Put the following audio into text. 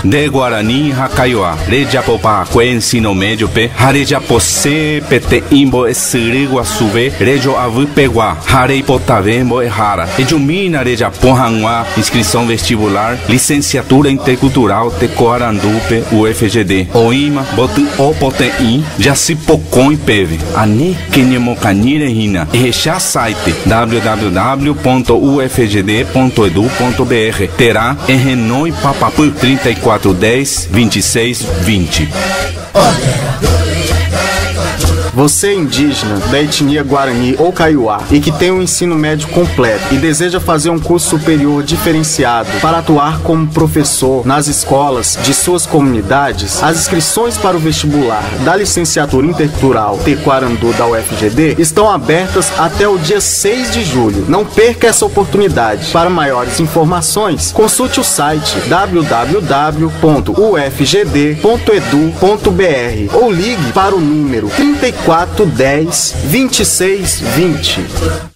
De Guarani Hakaiwa, Rejapopa, ensino médio pe, Harejapose, Pete Imbo, Esiriguaçuve, Rejo Avupegua, Hareipotavembo e Hara, Ejumina Rejapohanwa, inscrição vestibular, licenciatura intercultural, Tecoarandupe, UFGD, Oima, Botu Opotein, Jacipocon e Peve, Ani Kenyemocanire Rina, e recha site www.ufgd.edu.br, terá Renoi Papapu 34 10 26 20. Você é indígena da etnia Guarani ou Kaiowá e que tem um ensino médio completo e deseja fazer um curso superior diferenciado para atuar como professor nas escolas de suas comunidades, as inscrições para o vestibular da licenciatura intercultural Tecoarandu da UFGD estão abertas até o dia 6 de julho. Não perca essa oportunidade. Para maiores informações, consulte o site www.ufgd.edu.br ou ligue para o número 3410 26 20.